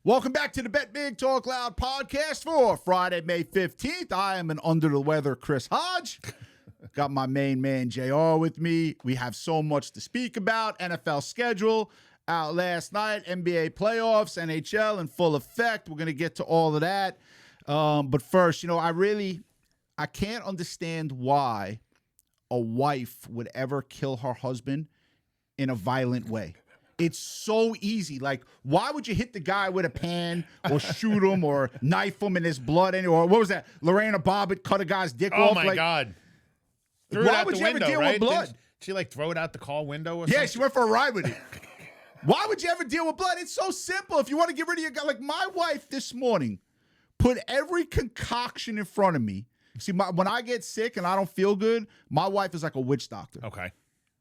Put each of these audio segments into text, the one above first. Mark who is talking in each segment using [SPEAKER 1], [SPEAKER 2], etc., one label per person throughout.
[SPEAKER 1] Welcome back to the Bet Big Talk Loud podcast for Friday, May 15th. I am an under the weather Chris Hodge. Got my main man JR with me. We have so much to speak about. NFL schedule out last night, NBA playoffs, NHL in full effect. We're going to get to all of that. But first, I can't understand why a wife would ever kill her husband in a violent way. It's so easy. Like, why would you hit the guy with a pan or shoot him or knife him in his blood? Or what was that? Lorena Bobbitt cut a guy's dick off.
[SPEAKER 2] Oh, my God. Threw it
[SPEAKER 1] Why
[SPEAKER 2] out
[SPEAKER 1] would
[SPEAKER 2] the
[SPEAKER 1] you
[SPEAKER 2] window,
[SPEAKER 1] ever deal
[SPEAKER 2] right?
[SPEAKER 1] with blood?
[SPEAKER 2] Didn't she, throw it out the car window or something?
[SPEAKER 1] Yeah, she went for a ride with it. Why would you ever deal with blood? It's so simple. If you want to get rid of your guy, like my wife this morning put every concoction in front of me. See, when I get sick and I don't feel good, my wife is like a witch doctor.
[SPEAKER 2] Okay.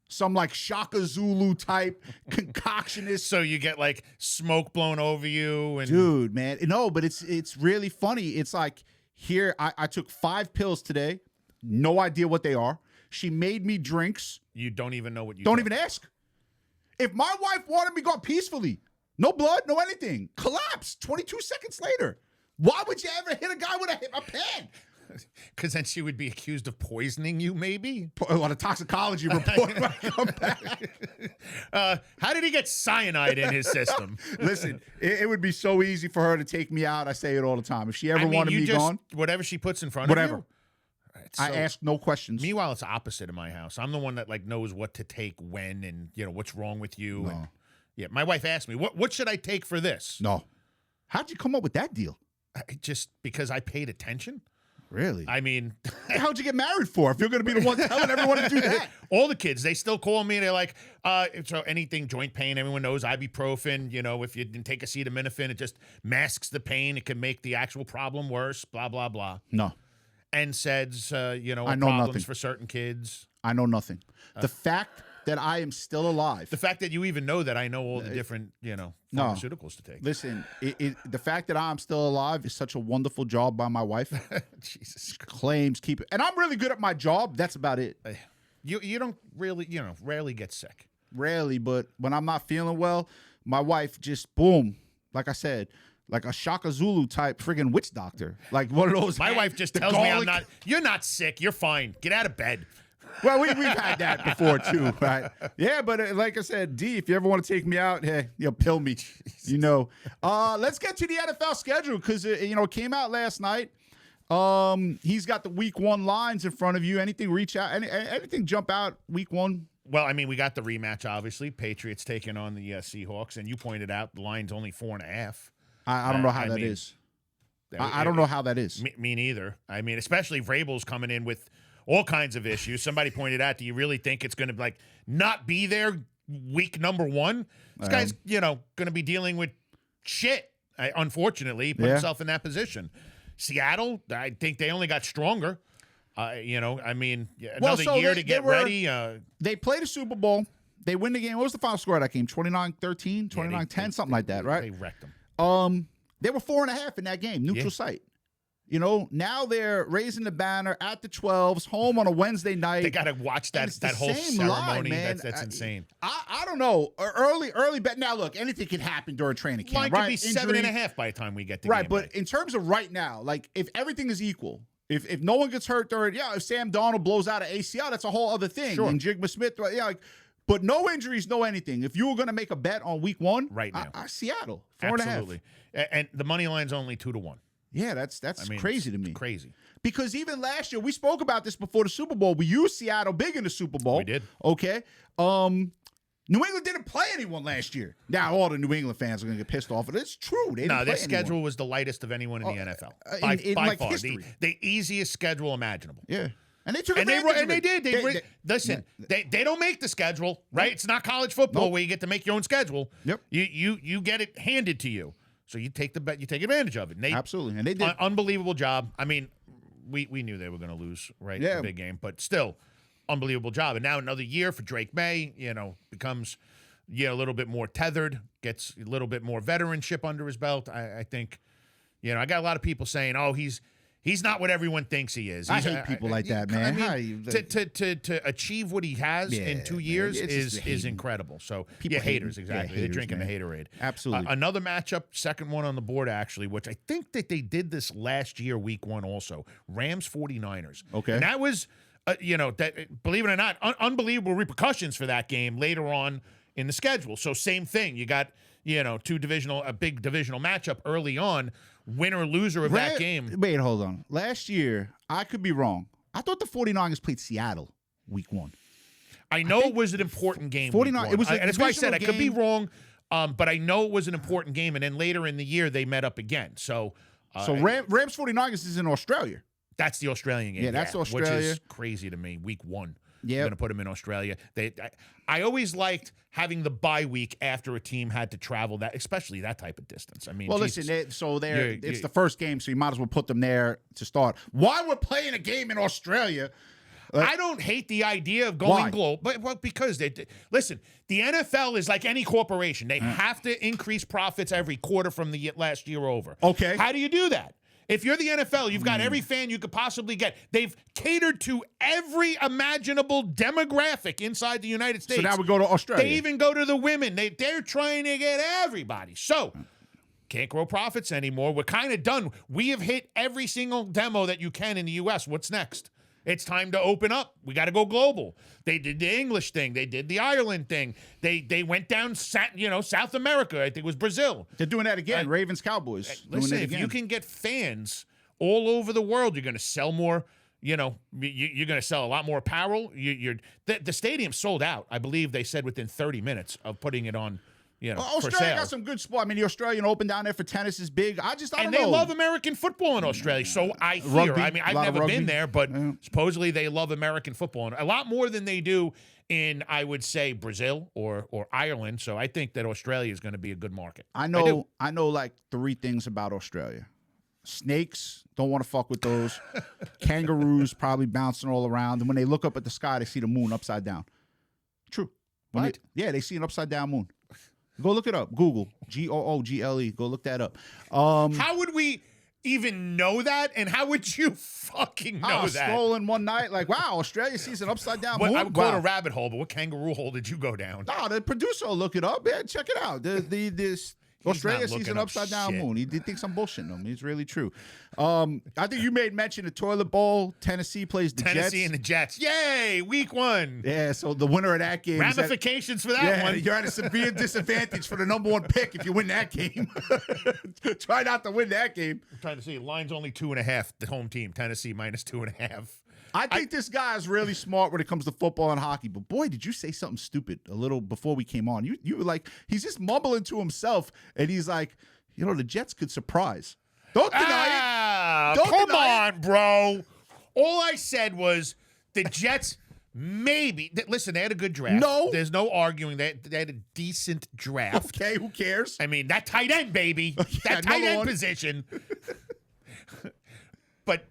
[SPEAKER 1] Some Shaka Zulu type concoctionist.
[SPEAKER 2] So you get smoke blown over you and
[SPEAKER 1] Dude, man. No, but it's really funny. It's like here, I took 5 pills today. No idea what they are. She made me drinks.
[SPEAKER 2] you don't even know what you
[SPEAKER 1] Don't even ask. If my wife wanted me to go peacefully, no blood, no anything, collapse 22 seconds later. Why would you ever hit a guy with a pan?
[SPEAKER 2] Because then she would be accused of poisoning you, maybe?
[SPEAKER 1] On a toxicology report might come back.
[SPEAKER 2] How did he get cyanide in his system?
[SPEAKER 1] Listen, it would be so easy for her to take me out. I say it all the time. If she ever wanted me gone,
[SPEAKER 2] whatever she puts in front
[SPEAKER 1] whatever.
[SPEAKER 2] of you.
[SPEAKER 1] I ask no questions.
[SPEAKER 2] Meanwhile, it's opposite in my house. I'm the one that knows what to take when and what's wrong with you.
[SPEAKER 1] No.
[SPEAKER 2] And yeah, my wife asked me, what should I take for this?
[SPEAKER 1] No. How'd you come up with that deal?
[SPEAKER 2] Just because I paid attention.
[SPEAKER 1] Really?
[SPEAKER 2] I mean,
[SPEAKER 1] how'd you get married for if you're going to be the one telling everyone to do that?
[SPEAKER 2] All the kids, they still call me and they're like, so anything joint pain, everyone knows ibuprofen, if you didn't take acetaminophen, it just masks the pain. It can make the actual problem worse, blah, blah, blah.
[SPEAKER 1] No.
[SPEAKER 2] NSAIDs,
[SPEAKER 1] I know
[SPEAKER 2] problems
[SPEAKER 1] nothing.
[SPEAKER 2] for certain kids.
[SPEAKER 1] I know nothing. The fact that I am still alive.
[SPEAKER 2] The fact that you even know that I know all the different, pharmaceuticals to take.
[SPEAKER 1] Listen, the fact that I'm still alive is such a wonderful job by my wife.
[SPEAKER 2] Jesus.
[SPEAKER 1] Claims keep it. And I'm really good at my job. That's about it.
[SPEAKER 2] You don't really, rarely get sick.
[SPEAKER 1] Rarely, but when I'm not feeling well, my wife just, boom, like I said, like a Shaka Zulu type friggin' witch doctor. Like one of those.
[SPEAKER 2] My wife just tells me you're not sick. You're fine. Get out of bed.
[SPEAKER 1] Well, we've had that before too, right? Yeah, but like I said, D, if you ever want to take me out, hey, pill me, Let's get to the NFL schedule because it came out last night. He's got the week 1 lines in front of you. Anything reach out? Anything jump out week 1?
[SPEAKER 2] Well, I mean, we got the rematch, obviously. Patriots taking on the Seahawks, and you pointed out the line's only 4.5.
[SPEAKER 1] I don't know how that is. I don't know how that is.
[SPEAKER 2] Me neither. I mean, especially Vrabel's coming in with all kinds of issues. Somebody pointed out, do you really think it's going to not be there week number 1? This guy's, going to be dealing with shit. Unfortunately, he put himself in that position. Seattle, I think they only got stronger. Another year to get ready.
[SPEAKER 1] They played a Super Bowl. They win the game. What was the final score of that game? 29-13, 29-10, something like that, right?
[SPEAKER 2] They wrecked them.
[SPEAKER 1] They were 4.5 in that game, neutral site. Now they're raising the banner at the 12s, home on a Wednesday night.
[SPEAKER 2] They got to watch that whole ceremony.
[SPEAKER 1] Line, man.
[SPEAKER 2] That's insane.
[SPEAKER 1] I don't know. Early bet. Now, look, anything can happen during training camp.
[SPEAKER 2] Line could be 7.5 by the time we get to
[SPEAKER 1] right. But in terms of right now, if everything is equal, if no one gets hurt during, if Sam Darnold blows out an ACL, that's a whole other thing.
[SPEAKER 2] Sure.
[SPEAKER 1] And Jigma Smith, but no injuries, no anything. If you were going to make a bet on week 1,
[SPEAKER 2] right now,
[SPEAKER 1] Seattle 4.5.
[SPEAKER 2] Absolutely. And the money line's only 2-1.
[SPEAKER 1] Yeah, that's crazy to me.
[SPEAKER 2] Crazy.
[SPEAKER 1] Because even last year, we spoke about this before the Super Bowl. We used Seattle big in the Super Bowl.
[SPEAKER 2] We did.
[SPEAKER 1] Okay. New England didn't play anyone last year. Now all the New England fans are going to get pissed off. But it's true.
[SPEAKER 2] Their schedule was the lightest of anyone in the NFL. By far.
[SPEAKER 1] History.
[SPEAKER 2] The easiest schedule imaginable.
[SPEAKER 1] Yeah. And they took
[SPEAKER 2] advantage
[SPEAKER 1] of it.
[SPEAKER 2] And they did. Listen, they don't make the schedule, right? It's not college football where you get to make your own schedule.
[SPEAKER 1] Yep.
[SPEAKER 2] You get it handed to you. So you take the bet, you take advantage of it.
[SPEAKER 1] Absolutely, and they did.
[SPEAKER 2] Unbelievable job. I mean, we knew they were going to lose, right?
[SPEAKER 1] Yeah.
[SPEAKER 2] The big game, but still, unbelievable job. And now another year for Drake May, becomes, a little bit more tethered, gets a little bit more veteranship under his belt. I think, I got a lot of people saying, oh, he's He's not what everyone thinks he is.
[SPEAKER 1] I
[SPEAKER 2] He's
[SPEAKER 1] hate people like that, man.
[SPEAKER 2] I mean, to achieve what he has in 2 years is incredible. So
[SPEAKER 1] People
[SPEAKER 2] haters,
[SPEAKER 1] hating.
[SPEAKER 2] exactly.
[SPEAKER 1] Yeah,
[SPEAKER 2] They're drinking
[SPEAKER 1] man.
[SPEAKER 2] the haterade.
[SPEAKER 1] Absolutely.
[SPEAKER 2] Another matchup, second one on the board actually, which I think that they did this last year, week 1 also. Rams 49ers.
[SPEAKER 1] Okay.
[SPEAKER 2] And that was, that believe it or not, unbelievable repercussions for that game later on in the schedule. So same thing. You got, a big divisional matchup early on. Winner loser of that game.
[SPEAKER 1] Wait, hold on. Last year, I could be wrong. I thought the 49ers played Seattle week 1.
[SPEAKER 2] I know it was an important game.
[SPEAKER 1] 49. It was,
[SPEAKER 2] and that's why I said I could be
[SPEAKER 1] game.
[SPEAKER 2] wrong, but I know it was an important game. And then later in the year, they met up again. So
[SPEAKER 1] Rams 49ers is in Australia.
[SPEAKER 2] That's the Australian game.
[SPEAKER 1] Yeah, that's Australia.
[SPEAKER 2] Which is crazy to me. Week 1.
[SPEAKER 1] Yeah,
[SPEAKER 2] going to put them in Australia. I always liked having the bye week after a team had to travel that, especially that type of distance. I mean,
[SPEAKER 1] well,
[SPEAKER 2] Jesus.
[SPEAKER 1] listen, it's the first game, so you might as well put them there to start. Why we're playing a game in Australia?
[SPEAKER 2] I don't hate the idea of going global, but because listen, the NFL is like any corporation; they have to increase profits every quarter from the last year over.
[SPEAKER 1] Okay,
[SPEAKER 2] how do you do that? If you're the NFL, you've got every fan you could possibly get. They've catered to every imaginable demographic inside the United States.
[SPEAKER 1] So now we go to Australia.
[SPEAKER 2] They even go to the women. They're trying to get everybody. So can't grow profits anymore. We're kind of done. We have hit every single demo that you can in the U.S. What's next? It's time to open up. We got to go global. They did the English thing. They did the Ireland thing. They went down, South America. I think it was Brazil.
[SPEAKER 1] They're doing that again. Ravens, Cowboys.
[SPEAKER 2] Listen, if you can get fans all over the world, you're going to sell more. You're going to sell a lot more apparel. The stadium sold out. I believe they said within 30 minutes of putting it on.
[SPEAKER 1] Australia got some good sport. I mean, the Australian Open down there for tennis is big. I don't know.
[SPEAKER 2] And they love American football in Australia, so I hear.
[SPEAKER 1] Rugby,
[SPEAKER 2] I mean, I've never been there, but supposedly they love American football a lot more than they do in, I would say, Brazil or Ireland. So I think that Australia is going to be a good market.
[SPEAKER 1] I know like 3 things about Australia. Snakes, don't want to fuck with those. Kangaroos probably bouncing all around. And when they look up at the sky, they see the moon upside down. True.
[SPEAKER 2] What?
[SPEAKER 1] They see an upside down moon. Go look it up. Google. Google. Go look that up.
[SPEAKER 2] How would we even know that? And how would you fucking know
[SPEAKER 1] I was
[SPEAKER 2] that?
[SPEAKER 1] scrolling one night like, wow, Australia sees an upside down moon.
[SPEAKER 2] I would call it a rabbit hole, but what kangaroo hole did you go down?
[SPEAKER 1] No, the producer will look it up. Yeah, check it out. Australia sees an upside down moon. He thinks I'm bullshitting him. It's really true. I think you made mention of Toilet Bowl. Tennessee plays the Jets.
[SPEAKER 2] Tennessee and the Jets. Yay, week 1.
[SPEAKER 1] Yeah, so the winner of that game.
[SPEAKER 2] Ramifications for that one.
[SPEAKER 1] You're at a severe disadvantage for the number 1 pick if you win that game. Try not to win that game.
[SPEAKER 2] I'm trying to see. Line's only 2.5. The home team, Tennessee, minus 2.5.
[SPEAKER 1] I think this guy is really smart when it comes to football and hockey. But boy, did you say something stupid a little before we came on. You were like, he's just mumbling to himself, and he's like, the Jets could surprise. Don't deny it.
[SPEAKER 2] Come on, bro. All I said was the Jets maybe. Listen, they had a good draft.
[SPEAKER 1] No.
[SPEAKER 2] There's no arguing that they had a decent draft.
[SPEAKER 1] Okay, who cares?
[SPEAKER 2] I mean, that tight end, baby. That tight end position. But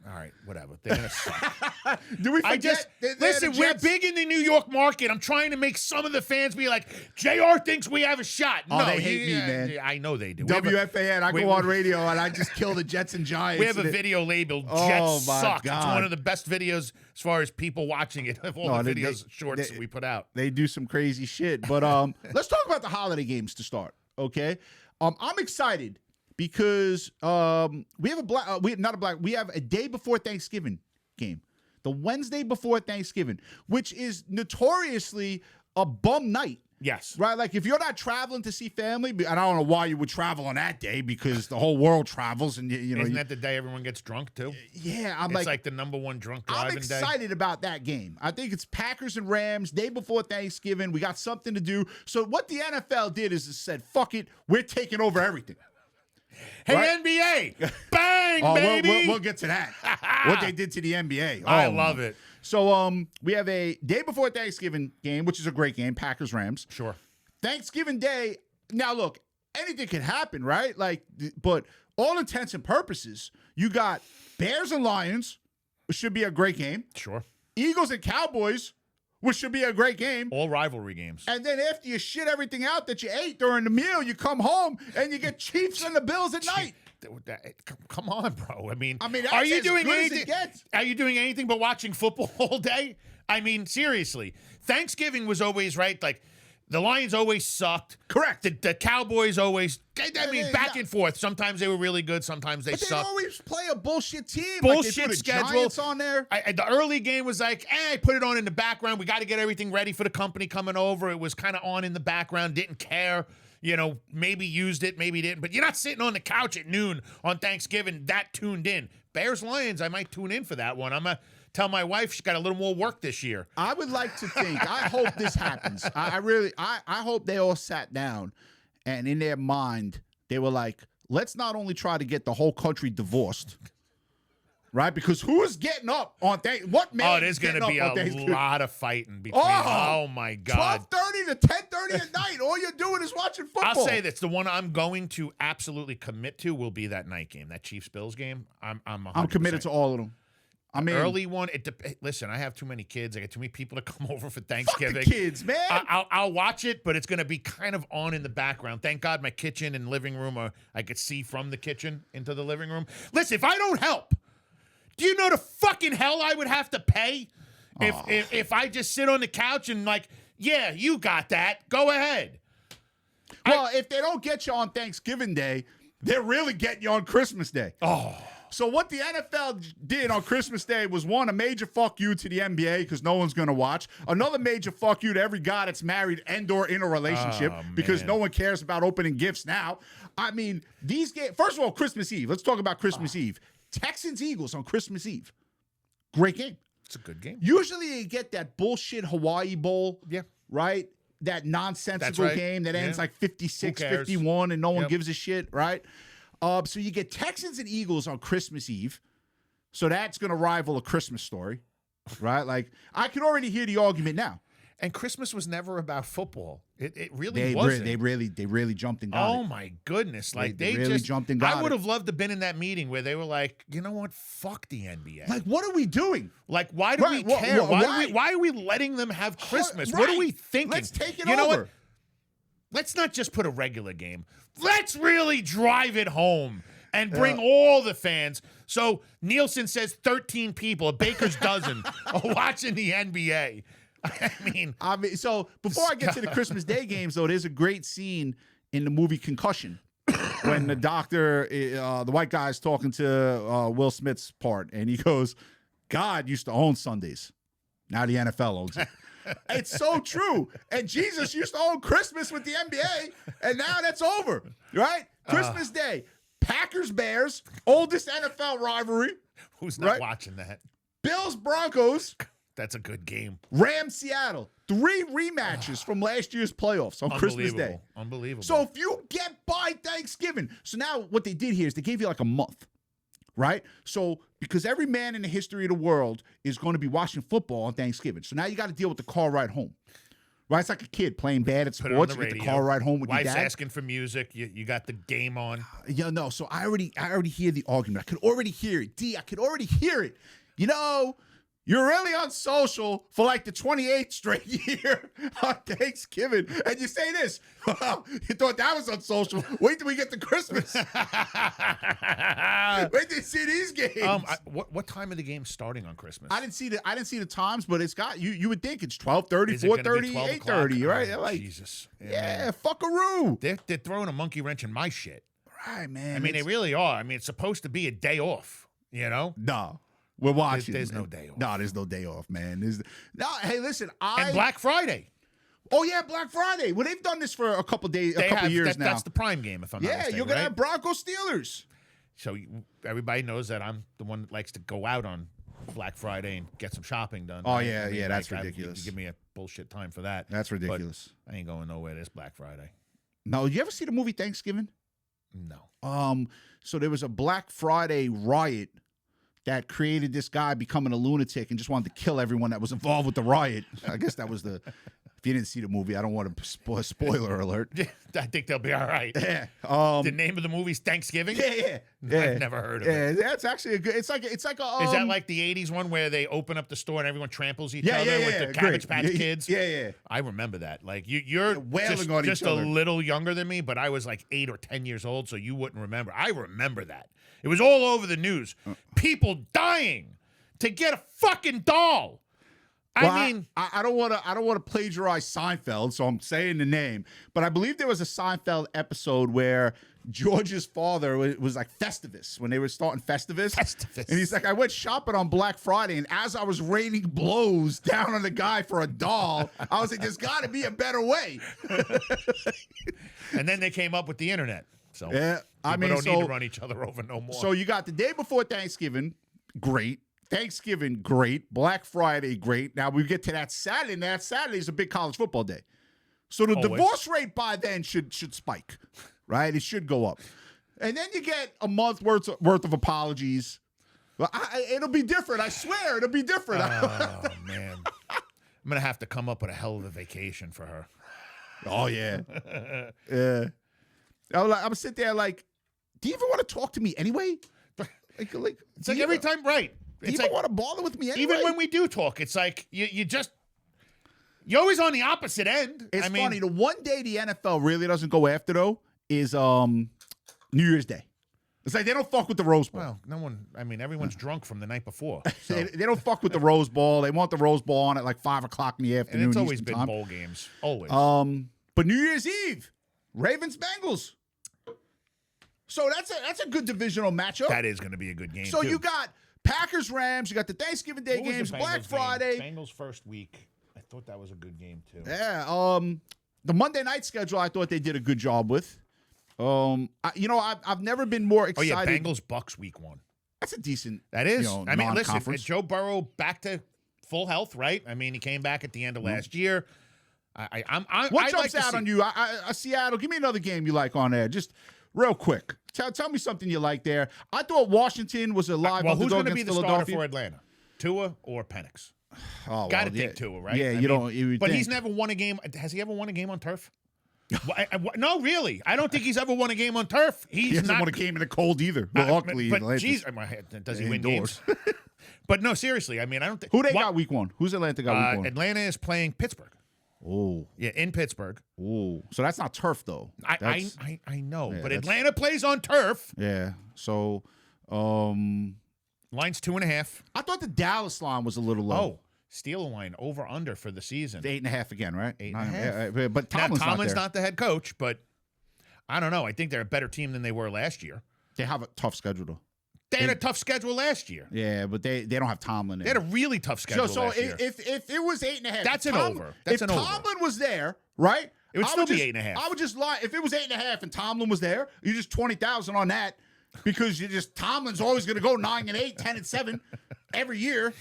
[SPEAKER 2] all right, whatever. They're going to suck.
[SPEAKER 1] Do we forget?
[SPEAKER 2] Listen, we're big in the New York market. I'm trying to make some of the fans be like, JR thinks we have a shot.
[SPEAKER 1] Oh,
[SPEAKER 2] no,
[SPEAKER 1] they hate me, man.
[SPEAKER 2] I know they do.
[SPEAKER 1] WFAN, I go on radio, and I just kill the Jets and Giants.
[SPEAKER 2] We have a video labeled Jets Suck.
[SPEAKER 1] God.
[SPEAKER 2] It's one of the best videos as far as people watching it of all the videos, shorts that we put out.
[SPEAKER 1] They do some crazy shit. But let's talk about the holiday games to start, okay? I'm excited. Because we have a day before Thanksgiving game, the Wednesday before Thanksgiving, which is notoriously a bum night.
[SPEAKER 2] Yes.
[SPEAKER 1] Right? Like, if you're not traveling to see family, and I don't know why you would travel on that day because the whole world travels. And,
[SPEAKER 2] Isn't that the day everyone gets drunk, too?
[SPEAKER 1] Yeah.
[SPEAKER 2] It's like the number 1 drunk driving day.
[SPEAKER 1] I'm excited about that game. I think it's Packers and Rams, day before Thanksgiving. We got something to do. So what the NFL did is it said, fuck it, we're taking over everything.
[SPEAKER 2] Hey,
[SPEAKER 1] right?
[SPEAKER 2] NBA, bang, baby.
[SPEAKER 1] We'll get to that. What they did to the NBA.
[SPEAKER 2] I love it.
[SPEAKER 1] So we have a day before Thanksgiving game, which is a great game, Packers-Rams.
[SPEAKER 2] Sure.
[SPEAKER 1] Thanksgiving Day, now look, anything can happen, right? But all intents and purposes, you got Bears and Lions, which should be a great game.
[SPEAKER 2] Sure.
[SPEAKER 1] Eagles and Cowboys, which should be a great game.
[SPEAKER 2] All rivalry games.
[SPEAKER 1] And then after you shit everything out that you ate during the meal, you come home and you get Chiefs and the Bills at night.
[SPEAKER 2] Come on, bro. I mean,
[SPEAKER 1] are you doing anything?
[SPEAKER 2] Are you doing anything but watching football all day? I mean, seriously. Thanksgiving was always right. Like, the Lions always sucked.
[SPEAKER 1] Correct.
[SPEAKER 2] The Cowboys always, back and forth. Sometimes they were really good. Sometimes they sucked.
[SPEAKER 1] They always play a bullshit team.
[SPEAKER 2] Bullshit
[SPEAKER 1] like
[SPEAKER 2] schedule.
[SPEAKER 1] Giants on there.
[SPEAKER 2] The early game was like, I put it on in the background. We got to get everything ready for the company coming over. It was kind of on in the background. Didn't care. Maybe used it, maybe didn't. But you're not sitting on the couch at noon on Thanksgiving that tuned in. Bears-Lions, I might tune in for that one. I'm going to tell my wife she's got a little more work this year.
[SPEAKER 1] I would like to think, I hope this happens. I hope they all sat down and in their mind, they were like, let's not only try to get the whole country divorced, right? Because who's getting up on Thanksgiving? What man?
[SPEAKER 2] Oh, there's going to be a lot of fighting between. Oh my God.
[SPEAKER 1] 12:30 to 10:30 at night. All you're doing is watching football.
[SPEAKER 2] I'll say this: the one I'm going to absolutely commit to will be that night game, that Chiefs-Bills game. I'm
[SPEAKER 1] committed to all of them. I mean,
[SPEAKER 2] early one. Listen, I have too many kids. I got too many people to come over for Thanksgiving.
[SPEAKER 1] Fuck the kids, man.
[SPEAKER 2] I'll watch it, but it's going to be kind of on in the background. Thank God my kitchen and living room I could see from the kitchen into the living room. Listen, if I don't help, do you know the fucking hell I would have to pay if I just sit on the couch and yeah, you got that. Go ahead.
[SPEAKER 1] Well, if they don't get you on Thanksgiving Day, they're really getting you on Christmas Day.
[SPEAKER 2] Oh.
[SPEAKER 1] So what the NFL did on Christmas Day was, one, a major fuck you to the NBA because no one's going to watch. Another major fuck you to every guy that's married and or in a relationship because no one cares about opening gifts now. I mean, these games, first of all, Christmas Eve. Let's talk about Christmas Eve. Texans-Eagles on Christmas Eve. Great game.
[SPEAKER 2] It's a good game.
[SPEAKER 1] Usually you get that bullshit Hawaii Bowl.
[SPEAKER 2] Yeah.
[SPEAKER 1] Right? That nonsensical game that ends like 56-51 and no one gives a shit, right? So you get Texans and Eagles on Christmas Eve. So that's going to rival A Christmas Story, right? Like, I can already hear the argument now.
[SPEAKER 2] And Christmas was never about football. It really wasn't.
[SPEAKER 1] They really jumped and got it.
[SPEAKER 2] Oh my goodness! Like they
[SPEAKER 1] really
[SPEAKER 2] just
[SPEAKER 1] jumped and got it.
[SPEAKER 2] I would have loved to have been in that meeting where they were like, you know what? Fuck the NBA.
[SPEAKER 1] Like, what are we doing?
[SPEAKER 2] Like, why do we care? Why are we letting them have Christmas? What are we thinking?
[SPEAKER 1] Let's take it
[SPEAKER 2] you
[SPEAKER 1] over.
[SPEAKER 2] Know what? Let's not just put a regular game. Let's really drive it home and bring all the fans. So Nielsen says 13 people, a baker's dozen, are watching the NBA. I mean,
[SPEAKER 1] so before I get to the Christmas Day games, though, there's a great scene in the movie Concussion when the doctor, the white guy, is talking to Will Smith's part, and he goes, "God used to own Sundays. Now the NFL owns it." It's so true. And Jesus used to own Christmas with the NBA, and now that's over, right? Christmas Day, Packers-Bears, oldest NFL rivalry.
[SPEAKER 2] Who's not watching that?
[SPEAKER 1] Bills-Broncos.
[SPEAKER 2] That's a good game.
[SPEAKER 1] Rams-Seattle. 3 rematches from last year's playoffs on Christmas Day.
[SPEAKER 2] Unbelievable.
[SPEAKER 1] So if you get by Thanksgiving. So now what they did here is they gave you like a month, right? So because every man in the history of the world is going to be watching football on Thanksgiving. So now you got to deal with the car ride home. Right? It's like a kid playing bad at sports. You get the car ride home with your dad.
[SPEAKER 2] Wife's asking for music. You got the game on.
[SPEAKER 1] Yeah, no. So I already hear the argument. I could already hear it. I could already hear it. You know, you're really unsocial for like the 28th straight year on Thanksgiving. And you say this, well, you thought that was unsocial. Wait till we get to Christmas. Wait till you see these games.
[SPEAKER 2] What time are the games starting on Christmas?
[SPEAKER 1] I didn't see the times, but it's got you would think it's 12:30, 4:30, 8:30, right?
[SPEAKER 2] Oh,
[SPEAKER 1] like,
[SPEAKER 2] Jesus.
[SPEAKER 1] Yeah, fuckaroo.
[SPEAKER 2] They're throwing a monkey wrench in my shit.
[SPEAKER 1] Right, man.
[SPEAKER 2] I mean, they really are. I mean, it's supposed to be a day off, you know?
[SPEAKER 1] No. We're watching.
[SPEAKER 2] There's no day off.
[SPEAKER 1] No, there's no day off, man. Hey, listen.
[SPEAKER 2] And Black Friday.
[SPEAKER 1] Oh, yeah, Black Friday. Well, they've done this for a couple years now.
[SPEAKER 2] That's the prime game, if I'm not mistaken.
[SPEAKER 1] Yeah, you're going to have Broncos Steelers.
[SPEAKER 2] So everybody knows that I'm the one that likes to go out on Black Friday and get some shopping done.
[SPEAKER 1] Oh, yeah, I mean, that's ridiculous.
[SPEAKER 2] You give me a bullshit time for that.
[SPEAKER 1] That's ridiculous.
[SPEAKER 2] But I ain't going nowhere this Black Friday.
[SPEAKER 1] No, you ever see the movie Thanksgiving?
[SPEAKER 2] No.
[SPEAKER 1] So there was a Black Friday riot that created this guy becoming a lunatic and just wanted to kill everyone that was involved with the riot. I guess that was the If you didn't see the movie, I don't want to spoiler alert.
[SPEAKER 2] I think they'll be all right.
[SPEAKER 1] Yeah.
[SPEAKER 2] The name of the movie's Thanksgiving?
[SPEAKER 1] Yeah.
[SPEAKER 2] I've never heard of it.
[SPEAKER 1] Yeah, that's actually a good. It's like a.
[SPEAKER 2] Is that like the 80s one where they open up the store and everyone tramples each other with the Cabbage Patch Kids?
[SPEAKER 1] Yeah.
[SPEAKER 2] I remember that. Like you're
[SPEAKER 1] wailing on
[SPEAKER 2] just
[SPEAKER 1] each
[SPEAKER 2] a
[SPEAKER 1] other.
[SPEAKER 2] little younger than me, but I was like 8 or 10 years old, so you wouldn't remember. I remember that. It was all over the news. People dying to get a fucking doll.
[SPEAKER 1] Well,
[SPEAKER 2] I mean,
[SPEAKER 1] I don't want to plagiarize Seinfeld, so I'm saying the name. But I believe there was a Seinfeld episode where George's father was like Festivus when they were starting Festivus. And he's like, I went shopping on Black Friday, and as I was raining blows down on the guy for a doll, I was like, there's got to be a better way.
[SPEAKER 2] and then they came up with the internet. So
[SPEAKER 1] Yeah, I mean,
[SPEAKER 2] don't need to run each other over no more.
[SPEAKER 1] So you got the day before Thanksgiving, great. Thanksgiving, great. Black Friday, great. Now we get to that Saturday, and that Saturday is a big college football day. So the divorce rate by then should spike, right? It should go up. And then you get a month worth of apologies. Well, it'll be different. I swear, it'll be different.
[SPEAKER 2] Oh, man. I'm going to have to come up with a hell of a vacation for her.
[SPEAKER 1] Oh, yeah. Yeah. I'm sitting there like, do you even want to talk to me anyway?
[SPEAKER 2] It's like every time, right?
[SPEAKER 1] Do you even want to bother with me anyway?
[SPEAKER 2] Even when we do talk, it's like you're always on the opposite end.
[SPEAKER 1] It's funny. The one day the NFL really doesn't go after, though, is New Year's Day. It's like they don't fuck with the Rose Bowl.
[SPEAKER 2] Well, no one. I mean, everyone's drunk from the night before. So.
[SPEAKER 1] They don't fuck with the Rose Bowl. They want the Rose Bowl on at like 5 o'clock in the afternoon.
[SPEAKER 2] And it's always
[SPEAKER 1] Eastern
[SPEAKER 2] been
[SPEAKER 1] time.
[SPEAKER 2] bowl games. Always.
[SPEAKER 1] But New Year's Eve, Ravens Bengals. So that's a good divisional matchup.
[SPEAKER 2] That is going to be a good game.
[SPEAKER 1] So
[SPEAKER 2] too.
[SPEAKER 1] you got Packers Rams. You got the Thanksgiving Day
[SPEAKER 2] What was
[SPEAKER 1] games,
[SPEAKER 2] the
[SPEAKER 1] Black
[SPEAKER 2] Bengals
[SPEAKER 1] Friday.
[SPEAKER 2] game? Bengals first week. I thought that was a good game too.
[SPEAKER 1] Yeah. The Monday night schedule, I thought they did a good job with. I've never been more excited.
[SPEAKER 2] Oh yeah, Bengals Bucks week 1.
[SPEAKER 1] That's a decent.
[SPEAKER 2] That is. I mean, listen,
[SPEAKER 1] non-conference.
[SPEAKER 2] Joe Burrow back to full health, right? I mean, he came back at the end of last year.
[SPEAKER 1] What jumps out on you? Seattle. Give me another game you like on there, just real quick. Tell me something you like there. I thought Washington was a live
[SPEAKER 2] Well, who's
[SPEAKER 1] underdog
[SPEAKER 2] going to be
[SPEAKER 1] against
[SPEAKER 2] the starter
[SPEAKER 1] Philadelphia.
[SPEAKER 2] for Atlanta? Tua or Penix?
[SPEAKER 1] Oh,
[SPEAKER 2] Got to think Tua, right?
[SPEAKER 1] Yeah,
[SPEAKER 2] but he's never won a game. Has he ever won a game on turf? No, really. I don't think he's ever won a game on turf.
[SPEAKER 1] He hasn't won a game in the cold either. Well, luckily,
[SPEAKER 2] but geez, does he win games? But no, seriously. I mean, I don't think.
[SPEAKER 1] Who they got week 1? Who's Atlanta got week 1?
[SPEAKER 2] Atlanta is playing Pittsburgh.
[SPEAKER 1] Oh,
[SPEAKER 2] yeah, in Pittsburgh.
[SPEAKER 1] Oh, so that's not turf though.
[SPEAKER 2] I know, but Atlanta plays on turf.
[SPEAKER 1] Yeah. So,
[SPEAKER 2] line's 2.5.
[SPEAKER 1] I thought the Dallas line was a little low.
[SPEAKER 2] Oh, steal a line over under for the season.
[SPEAKER 1] 8.5 again, right?
[SPEAKER 2] 8.5.
[SPEAKER 1] But Tomlin's
[SPEAKER 2] not the head coach, but I don't know. I think they're a better team than they were last year.
[SPEAKER 1] They have a tough schedule though.
[SPEAKER 2] They had a tough schedule last year.
[SPEAKER 1] Yeah, but they don't have Tomlin.
[SPEAKER 2] They had a really tough schedule last year.
[SPEAKER 1] if it was 8.5,
[SPEAKER 2] that's an over. That's
[SPEAKER 1] if
[SPEAKER 2] an over.
[SPEAKER 1] Tomlin was there, right?
[SPEAKER 2] It would still be 8.5.
[SPEAKER 1] I would just lie. If it was 8.5 and Tomlin was there, you just 20,000 on that because Tomlin's always going to go 9-8, 10-7 every year.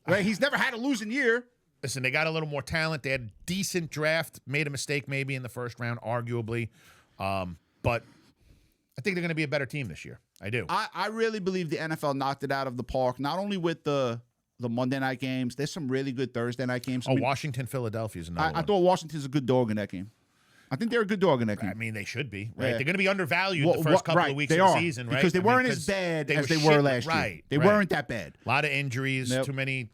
[SPEAKER 1] Right? He's never had a losing year.
[SPEAKER 2] Listen, they got a little more talent. They had a decent draft. Made a mistake maybe in the first round, arguably, but I think they're going to be a better team this year. I do.
[SPEAKER 1] I really believe the NFL knocked it out of the park, not only with the Monday night games. There's some really good Thursday night games.
[SPEAKER 2] Washington, Philadelphia is another one.
[SPEAKER 1] I thought Washington's a good dog in that game. I think they're a good dog in that game.
[SPEAKER 2] I mean, they should be, right?
[SPEAKER 1] Yeah.
[SPEAKER 2] They're going to be undervalued the first couple of weeks of the season, right?
[SPEAKER 1] Because they weren't as bad as they were last year.
[SPEAKER 2] Right.
[SPEAKER 1] They weren't that bad.
[SPEAKER 2] A lot of injuries, too many,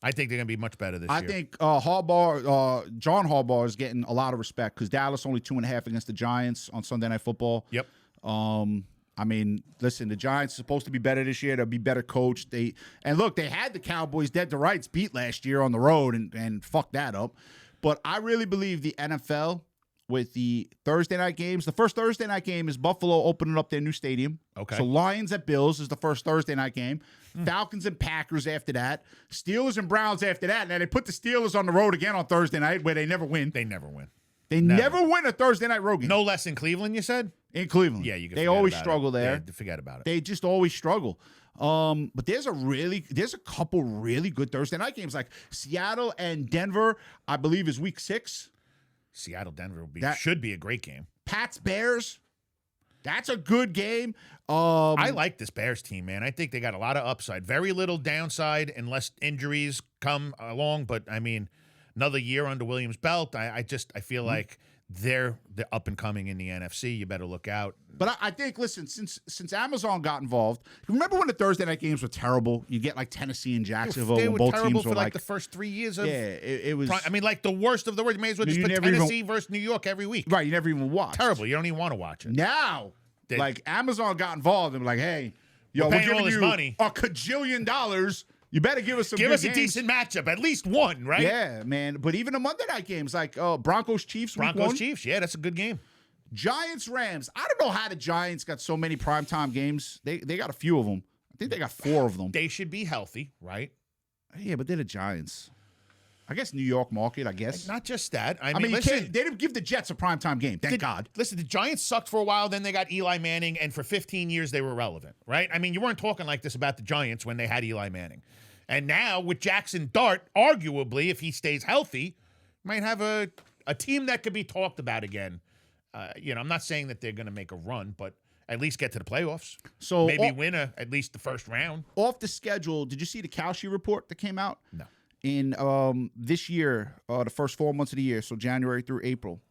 [SPEAKER 2] I think they're going to be much better this year.
[SPEAKER 1] I think John Harbaugh is getting a lot of respect because Dallas only 2.5 against the Giants on Sunday Night Football.
[SPEAKER 2] Yep.
[SPEAKER 1] I mean, listen, the Giants are supposed to be better this year. They'll be better coached. They had the Cowboys dead to rights beat last year on the road and fucked that up. But I really believe the NFL with the Thursday night games. The first Thursday night game is Buffalo opening up their new stadium.
[SPEAKER 2] Okay.
[SPEAKER 1] So Lions at Bills is the first Thursday night game. Falcons and Packers after that. Steelers and Browns after that. Now they put the Steelers on the road again on Thursday night where they never win.
[SPEAKER 2] They never win.
[SPEAKER 1] They never win a Thursday night road game.
[SPEAKER 2] No less in Cleveland, you said?
[SPEAKER 1] In Cleveland.
[SPEAKER 2] Yeah, you can
[SPEAKER 1] They always struggle there.
[SPEAKER 2] Yeah, forget about it.
[SPEAKER 1] They just always struggle. But there's a couple really good Thursday night games like Seattle and Denver, I believe is week 6.
[SPEAKER 2] Seattle Denver should be a great game.
[SPEAKER 1] Pats Bears. That's a good game.
[SPEAKER 2] I like this Bears team, man. I think they got a lot of upside. Very little downside unless injuries come along, but I mean, another year under Williams' belt. I feel like they're up and coming in the NFC. You better look out.
[SPEAKER 1] But I think, listen, since Amazon got involved, remember when the Thursday night games were terrible? You get like Tennessee and Jacksonville.
[SPEAKER 2] They
[SPEAKER 1] when
[SPEAKER 2] were
[SPEAKER 1] both
[SPEAKER 2] terrible
[SPEAKER 1] teams
[SPEAKER 2] for
[SPEAKER 1] were
[SPEAKER 2] like the first 3 years of.
[SPEAKER 1] Yeah, it was.
[SPEAKER 2] I mean, like the worst of the worst. You may as well just put Tennessee versus New York every week.
[SPEAKER 1] Right, you never even watched.
[SPEAKER 2] Terrible. You don't even want to watch it.
[SPEAKER 1] Now, like Amazon got involved and were like, hey, we're
[SPEAKER 2] paying
[SPEAKER 1] giving
[SPEAKER 2] all this
[SPEAKER 1] you
[SPEAKER 2] money.
[SPEAKER 1] $1 kajillion. You better give us some.
[SPEAKER 2] Give us
[SPEAKER 1] games.
[SPEAKER 2] a decent matchup, at least one, right?
[SPEAKER 1] Yeah, man. But even the Monday night games, like Broncos Chiefs.
[SPEAKER 2] Broncos Chiefs, yeah, that's a good game.
[SPEAKER 1] Giants Rams. I don't know how the Giants got so many primetime games. They got a few of them. I think they got 4 of them.
[SPEAKER 2] They should be healthy, right?
[SPEAKER 1] Yeah, but they're the Giants. I guess New York market, I guess.
[SPEAKER 2] Not just that. I
[SPEAKER 1] mean,
[SPEAKER 2] listen,
[SPEAKER 1] they didn't give the Jets a primetime game. Thank God.
[SPEAKER 2] Listen, the Giants sucked for a while. Then they got Eli Manning, and for 15 years they were relevant, right? I mean, you weren't talking like this about the Giants when they had Eli Manning. And now with Jackson Dart, arguably, if he stays healthy, might have a team that could be talked about again. I'm not saying that they're going to make a run, but at least get to the playoffs. So maybe win at least the first round.
[SPEAKER 1] Off the schedule, did you see the Cowsey report that came out?
[SPEAKER 2] No.
[SPEAKER 1] In this year, the first 4 months of the year, so January through April,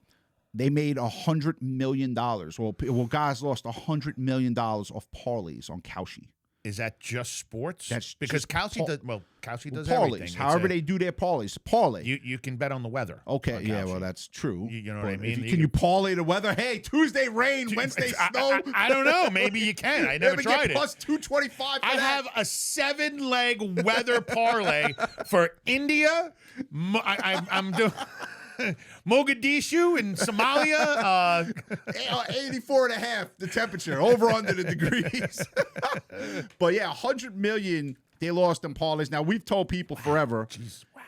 [SPEAKER 1] they made $100 million. Well, guys lost $100 million off parlays on Cowsey.
[SPEAKER 2] Is that just sports?
[SPEAKER 1] That's
[SPEAKER 2] because Cowsey does
[SPEAKER 1] parlays,
[SPEAKER 2] everything.
[SPEAKER 1] However they do their parlays. Parlay.
[SPEAKER 2] You can bet on the weather.
[SPEAKER 1] Okay, yeah, well, that's true.
[SPEAKER 2] You know what I mean?
[SPEAKER 1] Can you parlay the weather? Hey, Tuesday rain, Wednesday snow.
[SPEAKER 2] I don't know. Maybe you can. I never tried it.
[SPEAKER 1] Plus 225
[SPEAKER 2] I have a 7-leg weather parlay for India. I'm doing Mogadishu in Somalia.
[SPEAKER 1] 84.5 the temperature, over under the degrees. But yeah, $100 million they lost in parlays. Now we've told people forever.
[SPEAKER 2] Jeez, wow.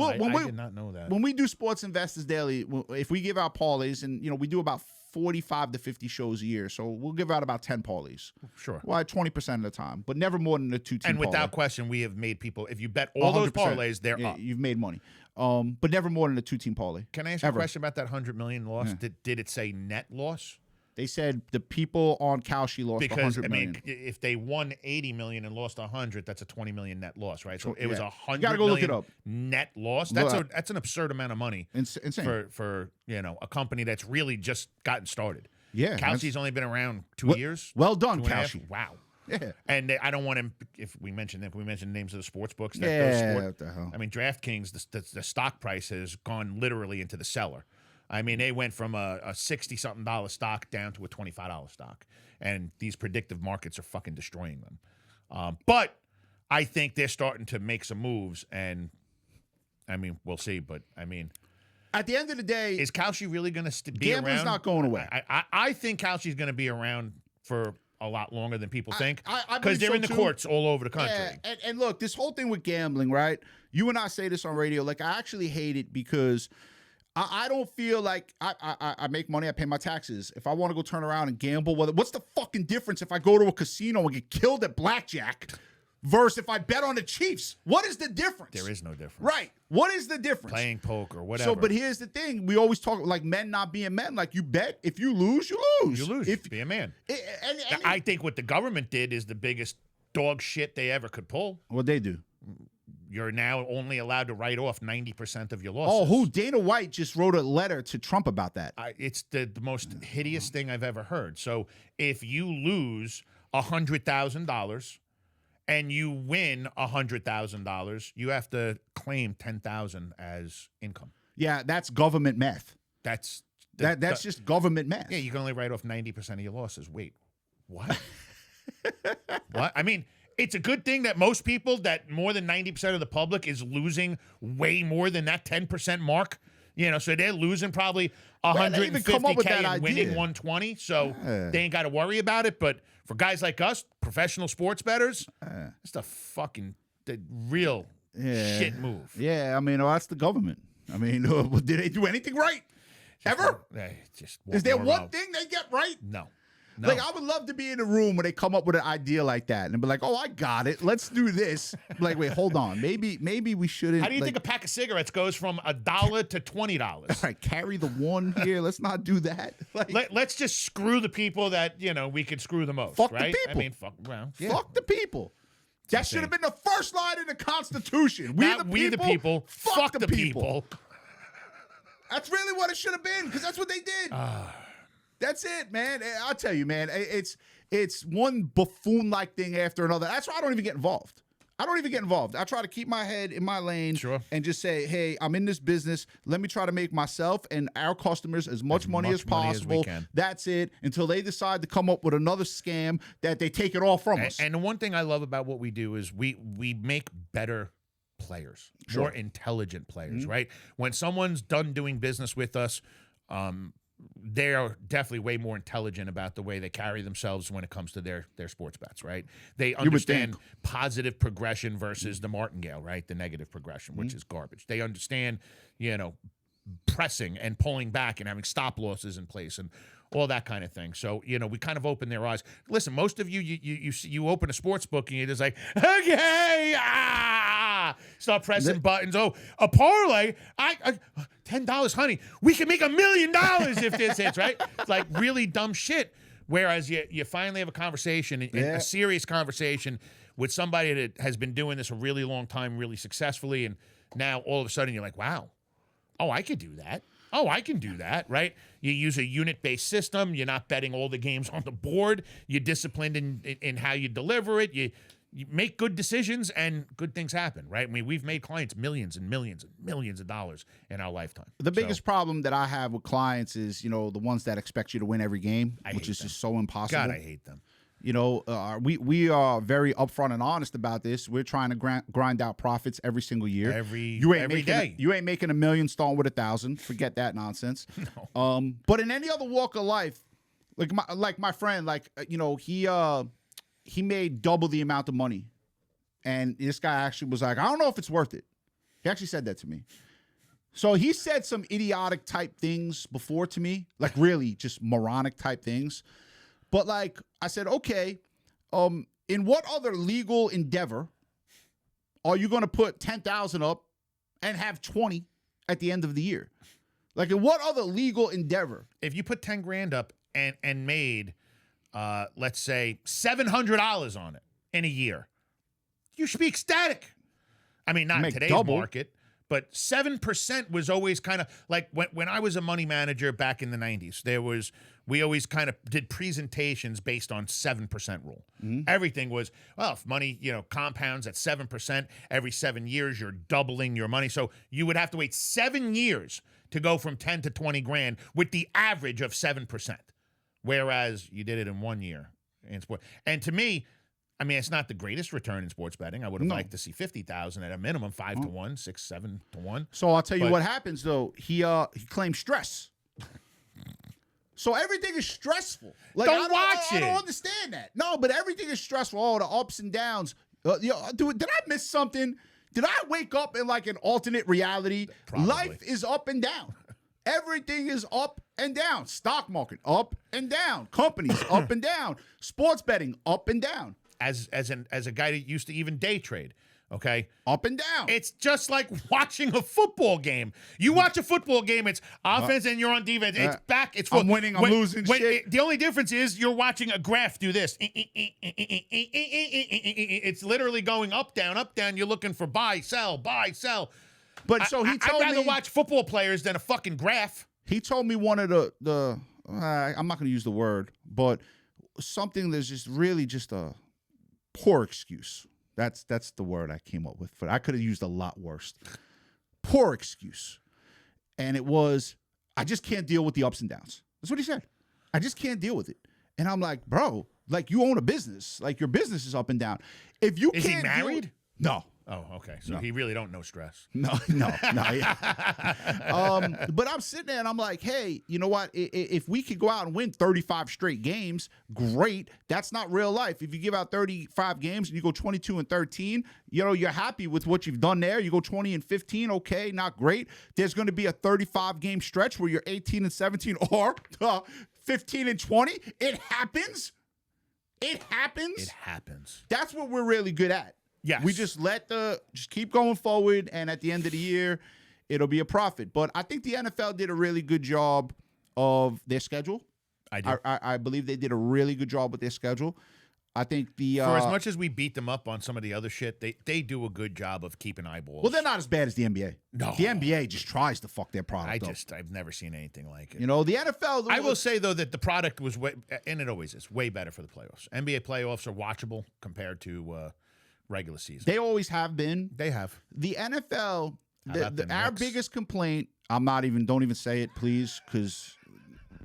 [SPEAKER 1] I
[SPEAKER 2] did not know that.
[SPEAKER 1] When we do Sports Investors Daily, if we give out parlays, and we do about 45 to 50 shows a year, so we'll give out about 10 parlays.
[SPEAKER 2] Sure.
[SPEAKER 1] Well, 20% of the time, but never more than a 2-team.
[SPEAKER 2] And without question, we have made people. If you bet all those parlays, they're up.
[SPEAKER 1] You've made money. But never more than a 2-team parlay.
[SPEAKER 2] Can I ask you a question about that $100 million loss? Yeah. Did it say net loss?
[SPEAKER 1] They said the people on Cowsey lost $100 million.
[SPEAKER 2] If they won $80 million and lost $100, that's a $20 million net loss, right? So it was $100
[SPEAKER 1] million look it up.
[SPEAKER 2] Net loss. That's an absurd amount of money.
[SPEAKER 1] Insane
[SPEAKER 2] for a company that's really just gotten started.
[SPEAKER 1] Yeah,
[SPEAKER 2] Cowsey's only been around 2 years.
[SPEAKER 1] Well done, Cowsey.
[SPEAKER 2] Wow.
[SPEAKER 1] Yeah.
[SPEAKER 2] And I don't want him. If we mention them, can we mention the names of the sports books?
[SPEAKER 1] What the hell?
[SPEAKER 2] I mean, DraftKings, the stock price has gone literally into the cellar. I mean, they went from a $60-something stock down to a $25 stock, and these predictive markets are fucking destroying them. But I think they're starting to make some moves, and I mean, we'll see. But I mean,
[SPEAKER 1] at the end of the day,
[SPEAKER 2] is Cowsey really going to be around?
[SPEAKER 1] Gambling's not going away.
[SPEAKER 2] I think Cowsey's going to be around for a lot longer than people think,
[SPEAKER 1] because
[SPEAKER 2] they're in the courts all over the country.
[SPEAKER 1] Yeah, and look, this whole thing with gambling, right? You and I say this on radio. Like, I actually hate it because I don't feel like I make money, I pay my taxes. If I want to go turn around and gamble, what's the fucking difference if I go to a casino and get killed at blackjack versus if I bet on the Chiefs? What is the difference?
[SPEAKER 2] There is no difference.
[SPEAKER 1] Right. What is the difference?
[SPEAKER 2] Playing poker, whatever.
[SPEAKER 1] So, but here's the thing. We always talk like men not being men. Like, you bet. If you lose, you lose.
[SPEAKER 2] You lose. Be a man. I think what the government did is the biggest dog shit they ever could pull.
[SPEAKER 1] What'd they do?
[SPEAKER 2] You're now only allowed to write off 90% of your losses.
[SPEAKER 1] Oh, who? Dana White just wrote a letter to Trump about that.
[SPEAKER 2] It's the most hideous thing I've ever heard. So if you lose $100,000 and you win $100,000, you have to claim $10,000 as income.
[SPEAKER 1] Yeah, that's government math.
[SPEAKER 2] That's
[SPEAKER 1] just government math.
[SPEAKER 2] Yeah, you can only write off 90% of your losses. Wait, what? What? I mean, it's a good thing that most people, that more than 90% of the public is losing way more than that 10% mark. So they're losing probably $150K and winning 120. So they ain't got to worry about it. But for guys like us, professional sports bettors, it's the real shit move.
[SPEAKER 1] Yeah, I mean, that's the government. I mean, did they do anything right? Ever? Is there one thing they get right?
[SPEAKER 2] No.
[SPEAKER 1] Like, I would love to be in a room where they come up with an idea like that and be like, "Oh, I got it. Let's do this." Like, wait, hold on. Maybe we shouldn't.
[SPEAKER 2] How do you think a pack of cigarettes goes from $1 to $20?
[SPEAKER 1] All right, carry the one here. Let's not do that. Like,
[SPEAKER 2] let's just screw the people that we could screw the most.
[SPEAKER 1] Fuck
[SPEAKER 2] right?
[SPEAKER 1] the people.
[SPEAKER 2] I mean,
[SPEAKER 1] fuck the people. That should have been the first line in the Constitution. We the people. Fuck the people. That's really what it should have been, because that's what they did. That's it, man. I'll tell you, man. It's one buffoon-like thing after another. That's why I don't even get involved. I try to keep my head in my lane and just say, hey, I'm in this business. Let me try to make myself and our customers as much money as possible. That's it, until they decide to come up with another scam that they take it all from us.
[SPEAKER 2] And the one thing I love about what we do is we make better players, more intelligent players, right? When someone's done doing business with us, they are definitely way more intelligent about the way they carry themselves when it comes to their sports bets, right? They understand positive progression versus the martingale, right? The negative progression, which is garbage. They understand, pressing and pulling back and having stop losses in place and all that kind of thing. So, we kind of open their eyes. Listen, most of you open a sports book and you're just like, okay, start pressing buttons. Oh, a parlay, I $10, honey. We can make $1 million if this hits, right? It's like really dumb shit. Whereas you finally have a conversation, a serious conversation with somebody that has been doing this a really long time, really successfully, and now all of a sudden you're like, wow, oh, I could do that. Oh, I can do that, right? You use a unit-based system. You're not betting all the games on the board. You're disciplined in how you deliver it. You make good decisions, and good things happen, right? I mean, we've made clients millions and millions and millions of dollars in our lifetime. The
[SPEAKER 1] biggest problem that I have with clients is, the ones that expect you to win every game, which is just so impossible.
[SPEAKER 2] God, I hate them.
[SPEAKER 1] We are very upfront and honest about this. We're trying to grind out profits every single year.
[SPEAKER 2] Every
[SPEAKER 1] day. You ain't making $1 million starting with 1,000. Forget that nonsense.
[SPEAKER 2] No.
[SPEAKER 1] But in any other walk of life, like my friend, he made double the amount of money, and this guy actually was like, I don't know if it's worth it. He actually said that to me. So he said some idiotic type things before to me, like really just moronic type things. But I said, okay, in what other legal endeavor are you going to put 10,000 up and have 20 at the end of the year? In what other legal endeavor?
[SPEAKER 2] If you put 10 grand up and made, let's say, $700 on it in a year, you should be ecstatic. I mean, not in today's market, but 7% was always kind of like when I was a money manager back in the 90s, we always kind of did presentations based on 7% rule. Everything was, well, if money, compounds at 7%, every 7 years, you're doubling your money. So you would have to wait 7 years to go from 10 to 20 grand with the average of 7%. Whereas you did it in 1 year in sport. And to me, I mean, it's not the greatest return in sports betting. I would have liked to see 50,000 at a minimum, 5 to 1, 6, 7 to 1.
[SPEAKER 1] So I'll tell you what happens though. He claims stress. So everything is stressful.
[SPEAKER 2] Don't watch it.
[SPEAKER 1] I don't understand that. No, but everything is stressful. All the ups and downs. Did I miss something? Did I wake up in an alternate reality?
[SPEAKER 2] Probably.
[SPEAKER 1] Life is up and down. Everything is up and down. Stock market up and down. Companies up and down. Sports betting up and down.
[SPEAKER 2] As a guy that used to even day trade, okay?
[SPEAKER 1] Up and down.
[SPEAKER 2] It's just like watching a football game. You watch a football game, it's offense and you're on defense. It's back. It's
[SPEAKER 1] I'm winning, I'm losing shit.
[SPEAKER 2] The only difference is you're watching a graph do this. It's literally going up, down, you're looking for buy, sell, buy, sell.
[SPEAKER 1] But so he told me,
[SPEAKER 2] I'd rather watch football players than a fucking graph.
[SPEAKER 1] He told me one of the I'm not going to use the word, but something that's just really just a poor excuse. That's the word I came up with. But I could have used a lot worse. Poor excuse. And it was, I just can't deal with the ups and downs. That's what he said. I just can't deal with it. And I'm like, bro, you own a business. Your business is up and down. If you
[SPEAKER 2] Is
[SPEAKER 1] can't
[SPEAKER 2] he married?
[SPEAKER 1] No.
[SPEAKER 2] Oh, okay. So he really don't know stress.
[SPEAKER 1] No. But I'm sitting there and I'm like, hey, you know what? If we could go out and win 35 straight games, great. That's not real life. If you give out 35 games and you go 22-13, you're happy with what you've done there. You go 20-15, okay, not great. There's going to be a 35 game stretch where you're 18-17 or 15-20. It happens. It happens. That's what we're really good at.
[SPEAKER 2] Yes.
[SPEAKER 1] We just just keep going forward, and at the end of the year, it'll be a profit. But I think the NFL did a really good job of their schedule.
[SPEAKER 2] I do.
[SPEAKER 1] I believe they did a really good job with their schedule. I think the
[SPEAKER 2] for as much as we beat them up on some of the other shit, they do a good job of keeping eyeballs.
[SPEAKER 1] well, they're not as bad as the NBA.
[SPEAKER 2] No.
[SPEAKER 1] The NBA just tries to fuck their product up.
[SPEAKER 2] I've never seen anything like it.
[SPEAKER 1] You know, the NFL.
[SPEAKER 2] I will say though that the product was way, and it always is, way better for the playoffs. NBA playoffs are watchable compared to regular season.
[SPEAKER 1] They always have been.
[SPEAKER 2] They have.
[SPEAKER 1] The NFL. Our
[SPEAKER 2] Knicks?
[SPEAKER 1] biggest complaint. Don't even say it, please, because.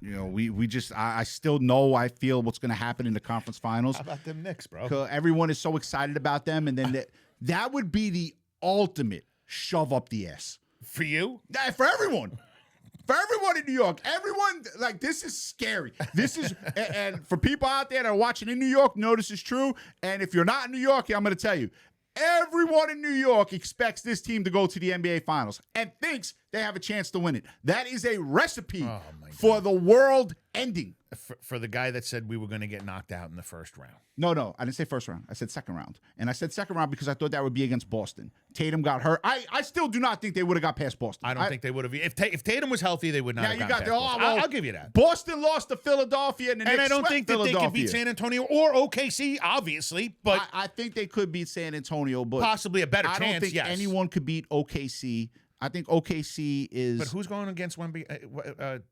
[SPEAKER 1] You know, we just I still know I feel what's going to happen in the conference finals.
[SPEAKER 2] How about them Knicks, bro?
[SPEAKER 1] Everyone is so excited about them, and then that would be the ultimate shove up the ass
[SPEAKER 2] For you?
[SPEAKER 1] for everyone. For everyone in New York, everyone, like, this is scary. This is, and for people out there that are watching in New York, know this is true. And if you're not in New York, I'm going to tell you, everyone in New York expects this team to go to the NBA Finals and thinks they have a chance to win it. That is a recipe for the world ending.
[SPEAKER 2] For the guy that said we were going to get knocked out in the first round.
[SPEAKER 1] No, I didn't say first round. I said second round. And I said second round because I thought that would be against Boston. Tatum got hurt. I still do not think they would have got past Boston.
[SPEAKER 2] I don't think they would have. If Tatum was healthy, they would not have gotten past Boston. I'll give you that.
[SPEAKER 1] Boston lost to Philadelphia, and the Knicks
[SPEAKER 2] I don't think that they could beat San Antonio or OKC, obviously. But
[SPEAKER 1] I think they could beat San Antonio, but
[SPEAKER 2] possibly a better chance.
[SPEAKER 1] I don't think anyone could beat OKC. I think OKC is.
[SPEAKER 2] But who's going against Wemby?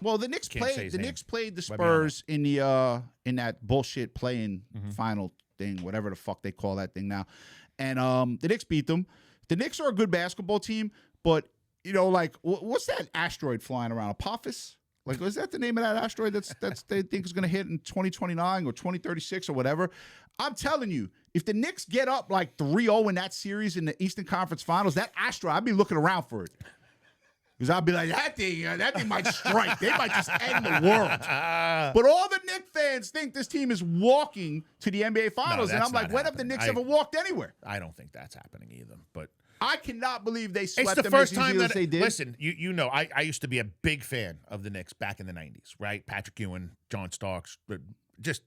[SPEAKER 1] Well, the Knicks played the Spurs in that bullshit playing final thing, whatever the fuck they call that thing now, and the Knicks beat them. The Knicks are a good basketball team, but you know, like, what's that asteroid flying around? Apophis? Like, is that the name of that asteroid that's they think is going to hit in 2029 or 2036 or whatever? I'm telling you, if the Knicks get up like 3-0 in that series in the Eastern Conference Finals, that asteroid, I'd be looking around for it. Because I'll be like, that thing might strike. They might just end the world. But all the Knicks fans think this team is walking to the NBA Finals. And I'm like, when have the Knicks ever walked anywhere?
[SPEAKER 2] I don't think that's happening either. But
[SPEAKER 1] I cannot believe they swept
[SPEAKER 2] them. It's the first time that
[SPEAKER 1] they did.
[SPEAKER 2] Listen, you know, I used to be a big fan of the Knicks back in the 90s, right? Patrick Ewing, John Starks, just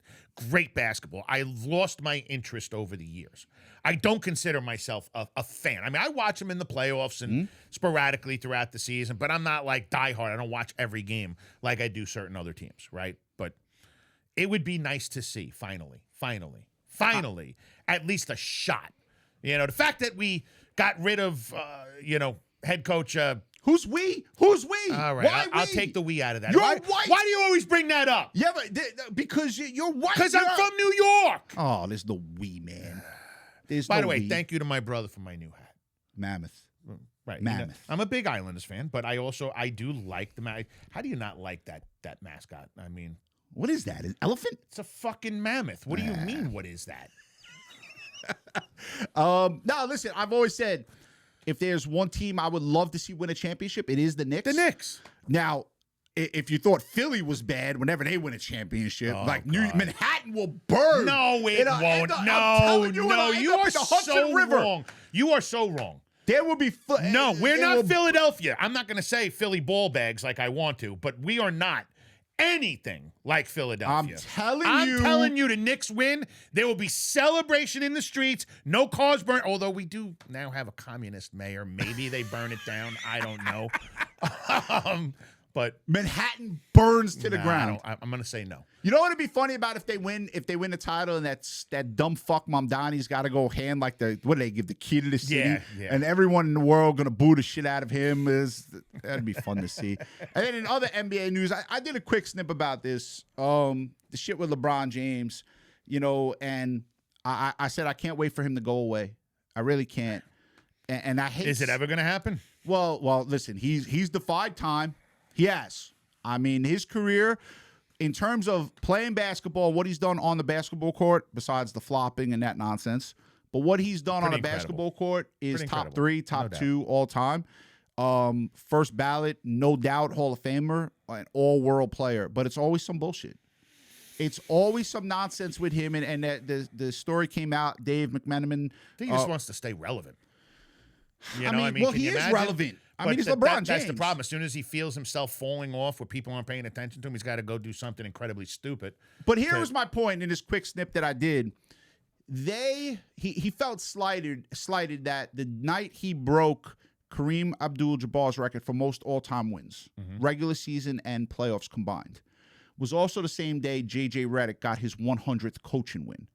[SPEAKER 2] great basketball. I lost my interest over the years. I don't consider myself a fan. I mean, I watch them in the playoffs and sporadically throughout the season, but I'm not like diehard. I don't watch every game like I do certain other teams, right? But it would be nice to see, finally, at least a shot. You know, the fact that we got rid of, head coach.
[SPEAKER 1] Who's we? Who's we?
[SPEAKER 2] All right,
[SPEAKER 1] Why
[SPEAKER 2] I'll
[SPEAKER 1] we?
[SPEAKER 2] take the we out of that.
[SPEAKER 1] You're
[SPEAKER 2] white.
[SPEAKER 1] Why
[SPEAKER 2] do you always bring that up?
[SPEAKER 1] Yeah, but because you're white.
[SPEAKER 2] Because I'm from New York.
[SPEAKER 1] Oh, there's no we, man.
[SPEAKER 2] By the way, thank you to my brother for my new hat.
[SPEAKER 1] Mammoth.
[SPEAKER 2] Right.
[SPEAKER 1] Mammoth.
[SPEAKER 2] You know, I'm a big Islanders fan, but I do like the how do you not like that mascot? I mean,
[SPEAKER 1] what is that? An elephant?
[SPEAKER 2] It's a fucking mammoth. What do you mean? What is that?
[SPEAKER 1] No, listen, I've always said if there's one team I would love to see win a championship, it is the Knicks.
[SPEAKER 2] The Knicks.
[SPEAKER 1] Now, if you thought Philly was bad whenever they win a championship, Manhattan will burn.
[SPEAKER 2] No, it won't. No, you are so wrong. You are so wrong.
[SPEAKER 1] There will be
[SPEAKER 2] no. We're not Philadelphia. I'm not going to say Philly ball bags like I want to, but we are not anything like Philadelphia. I'm telling you, the Knicks win. There will be celebration in the streets. No cars burned. Although we do now have a communist mayor. Maybe they burn it down. I don't know. But
[SPEAKER 1] Manhattan burns to the ground.
[SPEAKER 2] I'm going to say no.
[SPEAKER 1] You know what would be funny about if they win the title and that dumb fuck Mamdani's got to go hand like what do they give the key to the city?
[SPEAKER 2] Yeah.
[SPEAKER 1] And everyone in the world going to boo the shit out of him. That'd be fun to see. And then in other NBA news, I did a quick snip about this. The shit with LeBron James, and I said I can't wait for him to go away. I really can't. And I hate.
[SPEAKER 2] Is it ever going to happen?
[SPEAKER 1] Well, listen, he's defied time. He has. I mean, his career, in terms of playing basketball, what he's done on the basketball court, besides the flopping and that nonsense, but what he's done on a basketball court is top 3, top 2 all time. First ballot, no doubt, Hall of Famer, an all-world player. But it's always some bullshit. It's always some nonsense with him. And the story came out, Dave McMenamin.
[SPEAKER 2] I think he just wants to stay relevant. You
[SPEAKER 1] know what I mean? Well, he is relevant. I mean, he's LeBron James.
[SPEAKER 2] That's the problem. As soon as he feels himself falling off where people aren't paying attention to him, he's got to go do something incredibly stupid.
[SPEAKER 1] But here was my point in this quick snip that I did. He felt slighted that the night he broke Kareem Abdul-Jabbar's record for most all-time wins, regular season and playoffs combined, was also the same day J.J. Redick got his 100th coaching win.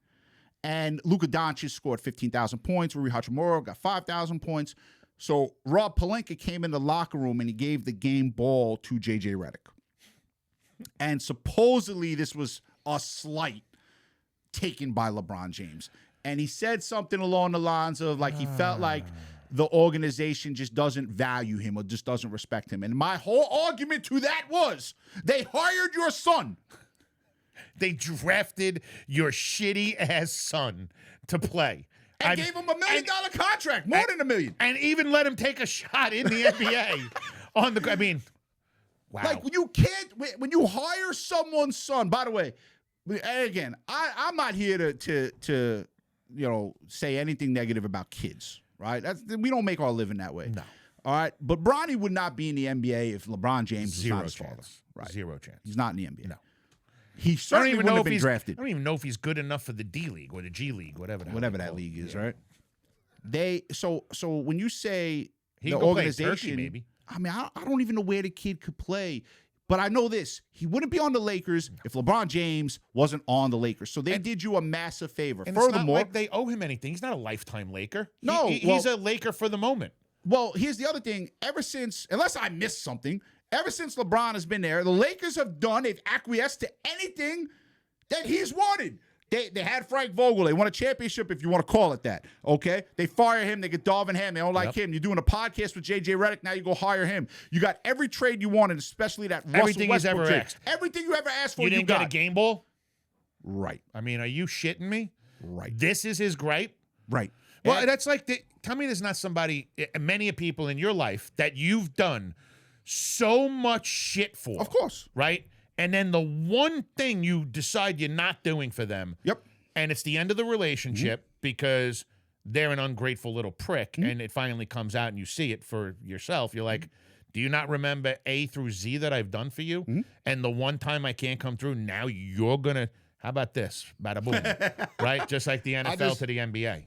[SPEAKER 1] And Luka Doncic scored 15,000 points. Rui Hachimura got 5,000 points. So Rob Pelinka came in the locker room and he gave the game ball to J.J. Redick. And supposedly this was a slight taken by LeBron James. And he said something along the lines of like he felt like the organization just doesn't value him or just doesn't respect him. And my whole argument to that was they hired your son.
[SPEAKER 2] They drafted your shitty ass son to play.
[SPEAKER 1] And gave him $1 million contract, more than $1 million.
[SPEAKER 2] And even let him take a shot in the NBA on the, I mean, wow.
[SPEAKER 1] Like when you hire someone's son, by the way, again, I'm not here to say anything negative about kids, right? We don't make our living that way.
[SPEAKER 2] No.
[SPEAKER 1] All right. But Bronny would not be in the NBA if LeBron James was not his father.
[SPEAKER 2] Right. Zero chance.
[SPEAKER 1] He's not in the NBA.
[SPEAKER 2] No.
[SPEAKER 1] He certainly wouldn't have been drafted.
[SPEAKER 2] I don't even know if he's good enough for the D League or the G League, whatever that
[SPEAKER 1] league is, right? So when you say
[SPEAKER 2] he
[SPEAKER 1] the
[SPEAKER 2] can
[SPEAKER 1] organization,
[SPEAKER 2] play Turkey, maybe.
[SPEAKER 1] I mean, I don't even know where the kid could play. But I know this. He wouldn't be on the Lakers if LeBron James wasn't on the Lakers. So they did you a massive favor.
[SPEAKER 2] And
[SPEAKER 1] Furthermore,
[SPEAKER 2] it's not like they owe him anything. He's not a lifetime Laker.
[SPEAKER 1] No.
[SPEAKER 2] He's a Laker for the moment.
[SPEAKER 1] Well, here's the other thing. Ever since, unless I missed something, ever since LeBron has been there, the Lakers they've acquiesced to anything that he's wanted. They had Frank Vogel. They won a championship, if you want to call it that. Okay? They fire him. They get Darvin Ham. They don't like him. You're doing a podcast with J.J. Redick. Now you go hire him. You got every trade you wanted, especially that
[SPEAKER 2] Everything
[SPEAKER 1] Russell
[SPEAKER 2] he's
[SPEAKER 1] Westbrook
[SPEAKER 2] ever
[SPEAKER 1] trade.
[SPEAKER 2] asked.
[SPEAKER 1] Everything you ever asked for,
[SPEAKER 2] you didn't
[SPEAKER 1] got.
[SPEAKER 2] get a game ball?
[SPEAKER 1] Right.
[SPEAKER 2] I mean, are you shitting me?
[SPEAKER 1] Right.
[SPEAKER 2] This is his gripe?
[SPEAKER 1] Right.
[SPEAKER 2] Well, that's like, tell me there's not somebody, many people in your life that you've done so much shit for.
[SPEAKER 1] Of course.
[SPEAKER 2] Right? And then the one thing you decide you're not doing for them.
[SPEAKER 1] Yep.
[SPEAKER 2] And it's the end of the relationship because they're an ungrateful little prick, and it finally comes out and you see it for yourself. You're like, do you not remember A through Z that I've done for you? And the one time I can't come through, now you're going to, how about this? Bada boom. Right? Just like the NFL to the NBA.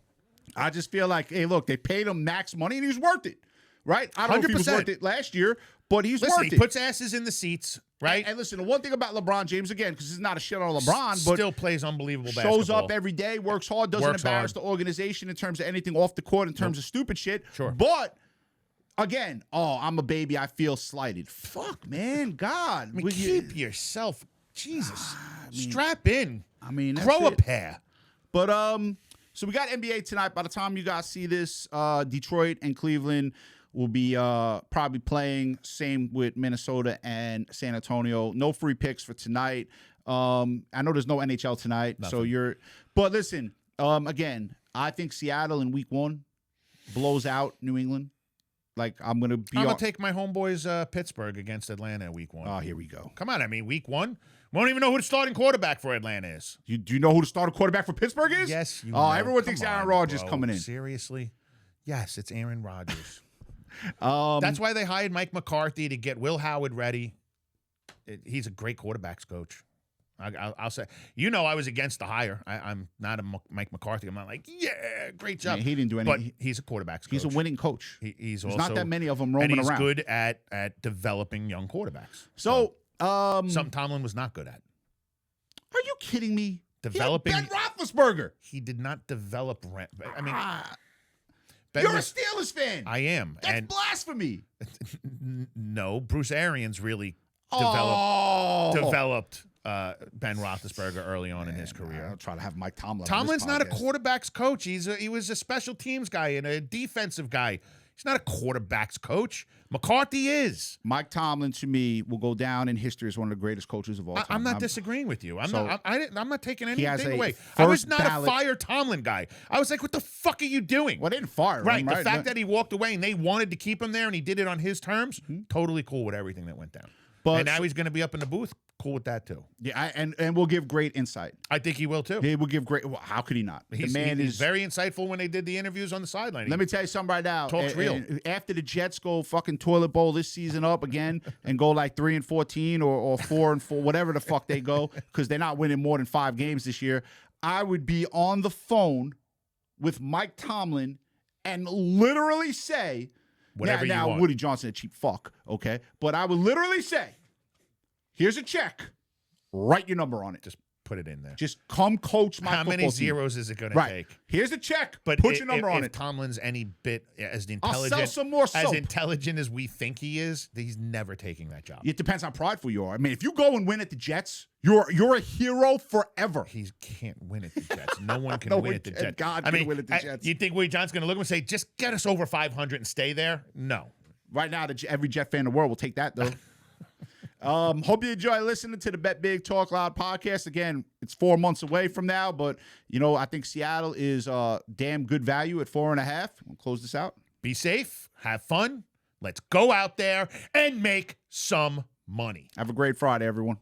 [SPEAKER 1] I just feel like, hey, look, they paid him max money, and he's worth it. Right? I don't know if he was
[SPEAKER 2] 100%.
[SPEAKER 1] worth it last year, but he's
[SPEAKER 2] Listen,
[SPEAKER 1] worth it.
[SPEAKER 2] he puts asses in the seats, right?
[SPEAKER 1] And listen, the one thing about LeBron James, again, because it's not a shit on LeBron, but
[SPEAKER 2] still plays unbelievable basketball.
[SPEAKER 1] shows up every day, works hard, doesn't embarrass the organization in terms of anything off the court, in terms of stupid shit.
[SPEAKER 2] Sure.
[SPEAKER 1] But, again, I'm a baby, I feel slighted. Fuck, man, God.
[SPEAKER 2] I mean, keep yourself, Jesus, strap in.
[SPEAKER 1] I mean,
[SPEAKER 2] grow a pair.
[SPEAKER 1] But, so we got NBA tonight. By the time you guys see this, Detroit and Cleveland will be probably playing. Same with Minnesota and San Antonio. No free picks for tonight. I know there's no NHL tonight, so but listen, again, I think Seattle in week 1 blows out New England. Like, I'm going to
[SPEAKER 2] take my homeboys Pittsburgh against Atlanta in week 1.
[SPEAKER 1] Oh, here we go.
[SPEAKER 2] Come on, I mean, week 1. We don't even know who the starting quarterback for Atlanta is.
[SPEAKER 1] Do you know who the starting quarterback for Pittsburgh is?
[SPEAKER 2] Yes, you
[SPEAKER 1] know.
[SPEAKER 2] know.
[SPEAKER 1] Everyone thinks Aaron Rodgers coming in.
[SPEAKER 2] Seriously? Yes, it's Aaron Rodgers. That's why they hired Mike McCarthy to get Will Howard ready. He's a great quarterbacks coach. I'll say, I was against the hire. I'm not a Mike McCarthy. I'm not like, yeah, great job.
[SPEAKER 1] Man, he didn't do anything.
[SPEAKER 2] But he's a quarterbacks coach.
[SPEAKER 1] He's a winning coach.
[SPEAKER 2] There's
[SPEAKER 1] not that many of them roaming around.
[SPEAKER 2] And he's good at developing young quarterbacks.
[SPEAKER 1] So
[SPEAKER 2] something Tomlin was not good at.
[SPEAKER 1] Are you kidding me?
[SPEAKER 2] Developing
[SPEAKER 1] Ben Roethlisberger.
[SPEAKER 2] He did not develop. I mean,
[SPEAKER 1] you're a Steelers fan.
[SPEAKER 2] I am.
[SPEAKER 1] That's blasphemy.
[SPEAKER 2] No, Bruce Arians really developed Ben Roethlisberger early on in his career.
[SPEAKER 1] I'll try to have Mike Tomlin.
[SPEAKER 2] Tomlin's not a quarterbacks coach. He was a special teams guy and a defensive guy. He's not a quarterbacks coach. McCarthy is.
[SPEAKER 1] Mike Tomlin, to me, will go down in history as one of the greatest coaches of all time.
[SPEAKER 2] I'm not disagreeing with you. I'm not taking anything away.
[SPEAKER 1] I
[SPEAKER 2] was not a fire Tomlin guy. I was like, what the fuck are you doing?
[SPEAKER 1] Well, they didn't fire him.
[SPEAKER 2] Right. The fact that he walked away and they wanted to keep him there and he did it on his terms, totally cool with everything that went down. But and now he's going to be up in the booth. Cool with that too.
[SPEAKER 1] Yeah, and we'll give great insight.
[SPEAKER 2] I think he will too.
[SPEAKER 1] He will give great. Well, how could he not?
[SPEAKER 2] He's very insightful when they did the interviews on the sideline.
[SPEAKER 1] Let me tell you something right now.
[SPEAKER 2] Talks real.
[SPEAKER 1] After the Jets go fucking toilet bowl this season up again and go like 3-14 or 4-4, whatever the fuck they go, because they're not winning more than 5 games this year, I would be on the phone with Mike Tomlin and literally say,
[SPEAKER 2] whatever you want.
[SPEAKER 1] Woody Johnson a cheap fuck, okay? But I would literally say, here's a check. Write your number on it.
[SPEAKER 2] Just put it in there.
[SPEAKER 1] Just come coach my
[SPEAKER 2] How
[SPEAKER 1] football
[SPEAKER 2] many
[SPEAKER 1] team.
[SPEAKER 2] zeros is it going to
[SPEAKER 1] Right.
[SPEAKER 2] take?
[SPEAKER 1] Here's a check.
[SPEAKER 2] But
[SPEAKER 1] Put your number on
[SPEAKER 2] if
[SPEAKER 1] it.
[SPEAKER 2] Tomlin's any bit as
[SPEAKER 1] I'll
[SPEAKER 2] intelligent,
[SPEAKER 1] sell some more soap.
[SPEAKER 2] as intelligent as we think he is, he's never taking that job.
[SPEAKER 1] It depends how prideful you are. I mean, if you go and win at the Jets, you're a hero forever.
[SPEAKER 2] He can't win at the Jets. No one can
[SPEAKER 1] No
[SPEAKER 2] win
[SPEAKER 1] one
[SPEAKER 2] at the
[SPEAKER 1] can.
[SPEAKER 2] Jets.
[SPEAKER 1] God
[SPEAKER 2] I
[SPEAKER 1] can
[SPEAKER 2] mean,
[SPEAKER 1] win at the Jets.
[SPEAKER 2] You think Wade John's going to look at him and say, just get us over 500 and stay there? No.
[SPEAKER 1] Right now, every Jet fan in the world will take that, though. Hope you enjoy listening to the Bet Big Talk Loud podcast. Again, it's 4 months away from now, but, I think Seattle is damn good value at 4.5. We'll close this out.
[SPEAKER 2] Be safe. Have fun. Let's go out there and make some money.
[SPEAKER 1] Have a great Friday, everyone.